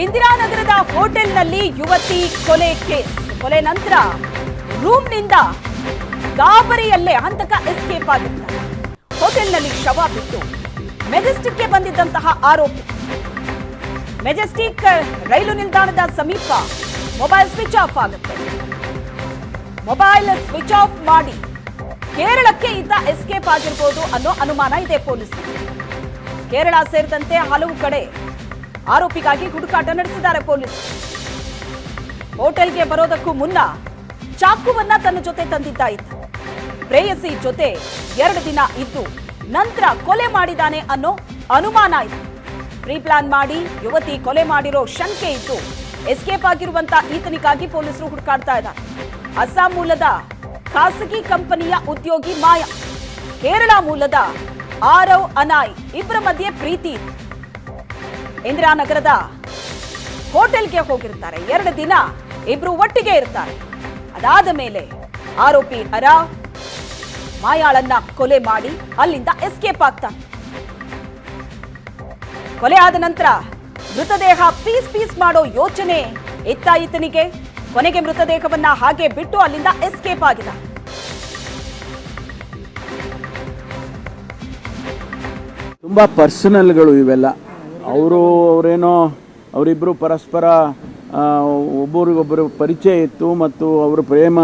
ಇಂದಿರಾನಗರದ ಹೋಟೆಲ್ನಲ್ಲಿ ಯುವತಿ ಕೊಲೆ ಕೇಸ್. ಕೊಲೆ ನಂತರ ರೂಮ್ನಿಂದ ಗಾಬರಿಯಲ್ಲೇ ಹಂತಕ ಎಸ್ಕೇಪ್ ಆಗಿರ್ತಾರೆ. ಹೋಟೆಲ್ನಲ್ಲಿ ಶವ ಬಿಟ್ಟು ಮೆಜೆಸ್ಟಿಕ್ಗೆ ಬಂದಿದ್ದಂತಹ ಆರೋಪಿ ಮೆಜೆಸ್ಟಿಕ್ ರೈಲು ನಿಲ್ದಾಣದ ಸಮೀಪ ಮೊಬೈಲ್ ಸ್ವಿಚ್ ಆಫ್ ಆಗುತ್ತೆ. ಮೊಬೈಲ್ ಸ್ವಿಚ್ ಆಫ್ ಮಾಡಿ ಕೇರಳಕ್ಕೆ ಈತ ಎಸ್ಕೇಪ್ ಆಗಿರಬಹುದು ಅನ್ನೋ ಅನುಮಾನ ಇದೆ ಪೊಲೀಸರಿಗೆ. ಕೇರಳ ಸೇರಿದಂತೆ ಹಲವು ಕಡೆ ಆರೋಪಿಗಾಗಿ ಹುಡುಕಾಟ ನಡೆಸಿದ್ದಾರೆ ಪೊಲೀಸರು. ಹೋಟೆಲ್ಗೆ ಬರೋದಕ್ಕೂ ಮುನ್ನ ಚಾಕುವನ್ನ ತನ್ನ ಜೊತೆ ತಂದಿದ್ದ ಈತ ಪ್ರೇಯಸಿ ಜೊತೆ 2 ದಿನ ಇದ್ದು ನಂತರ ಕೊಲೆ ಮಾಡಿದಾನೆ ಅನ್ನೋ ಅನುಮಾನ ಇದೆ. ಪ್ರೀ ಪ್ಲಾನ್ ಮಾಡಿ ಯುವತಿ ಕೊಲೆ ಮಾಡಿರೋ ಶಂಕೆ ಇದ್ದು ಎಸ್ಕೇಪ್ ಆಗಿರುವಂತ ಈತನಿಗಾಗಿ ಪೊಲೀಸರು ಹುಡುಕಾಡ್ತಾ ಇದ್ದಾರೆ. ಅಸ್ಸಾಂ ಮೂಲದ ಖಾಸಗಿ ಕಂಪನಿಯ ಉದ್ಯೋಗಿ ಮಾಯಾ, ಕೇರಳ ಮೂಲದ ಆರವ್ ಅನಾಯ್ ಇಬ್ಬರ ಮಧ್ಯೆ ಪ್ರೀತಿ ಇತ್ತು. ಇಂದಿರಾನಗರದ ಹೋಟೆಲ್ಗೆ ಹೋಗಿರ್ತಾರೆ. 2 ದಿನ ಇಬ್ರು ಒಟ್ಟಿಗೆ ಇರ್ತಾರೆ. ಅದಾದ ಮೇಲೆ ಆರೋಪಿ ಅರಾವ್ ಮಾಯಾಳನ್ನ ಕೊಲೆ ಮಾಡಿ ಅಲ್ಲಿಂದ ಎಸ್ಕೇಪ್ ಆಗ್ತಾನೆ. ಕೊಲೆ ಆದ ನಂತರ ಮೃತದೇಹ ಪೀಸ್ ಮಾಡೋ ಯೋಚನೆ ಇತ್ತ ಈತನಿಗೆ. ಕೊನೆಗೆ ಮೃತದೇಹವನ್ನ ಹಾಗೆ ಬಿಟ್ಟು ಅಲ್ಲಿಂದ ಎಸ್ಕೇಪ್ ಆಗಿದ. ತುಂಬಾ ಪರ್ಸನಲ್ಗಳು ಇವೆಲ್ಲ. ಅವರಿಬ್ಬರು ಪರಸ್ಪರ ಒಬ್ಬರಿಗೊಬ್ಬರು ಪರಿಚಯ ಇತ್ತು ಮತ್ತು ಅವರು ಪ್ರೇಮ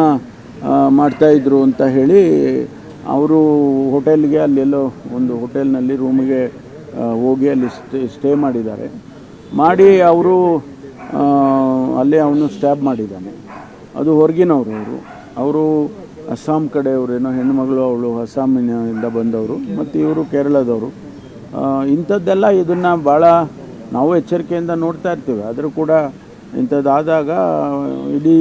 ಮಾಡ್ತಾಯಿದ್ರು ಅಂತ ಹೇಳಿ ಅವರು ಹೋಟೆಲ್ಗೆ ಅಲ್ಲೆಲ್ಲೋ ಒಂದು ಹೋಟೆಲ್ನಲ್ಲಿ ರೂಮಿಗೆ ಹೋಗಿ ಅಲ್ಲಿ ಸ್ಟೇ ಮಾಡಿದ್ದಾರೆ. ಮಾಡಿ ಅವರು ಅಲ್ಲೇ ಅವನು ಸ್ಟ್ಯಾಬ್ ಮಾಡಿದ್ದಾನೆ. ಅದು ಹೊರಗಿನವರು. ಅವರು ಅಸ್ಸಾಂ ಕಡೆಯವರೇನೋ ಹೆಣ್ಣುಮಗಳು, ಅವಳು ಅಸ್ಸಾಮಿನಿಂದ ಬಂದವರು ಮತ್ತು ಇವರು ಕೇರಳದವರು. ಇಂಥದ್ದೆಲ್ಲ ಇದನ್ನು ಭಾಳ ನಾವು ಎಚ್ಚರಿಕೆಯಿಂದ ನೋಡ್ತಾ ಇರ್ತೀವಿ. ಆದರೂ ಕೂಡ ಇಂಥದ್ದಾದಾಗ ಇಡೀ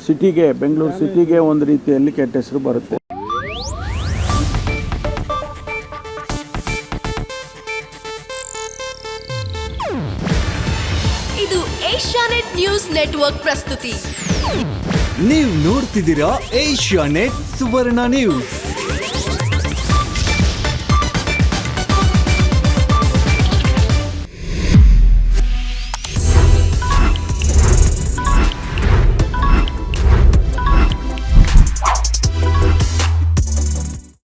ಸಿಟಿಗೆ, ಬೆಂಗಳೂರು ಸಿಟಿಗೆ ಒಂದು ರೀತಿಯಲ್ಲಿ ಕೆಟ್ಟ ಹೆಸರು ಬರುತ್ತೆ. ಇದು ಏಷ್ಯಾನೆಟ್ ನ್ಯೂಸ್ ನೆಟ್ವರ್ಕ್ ಪ್ರಸ್ತುತಿ. ನೀವು ನೋಡ್ತಿದ್ದೀರಾ ಏಷ್ಯಾನೆಟ್ ಸುವರ್ಣ ನ್ಯೂಸ್.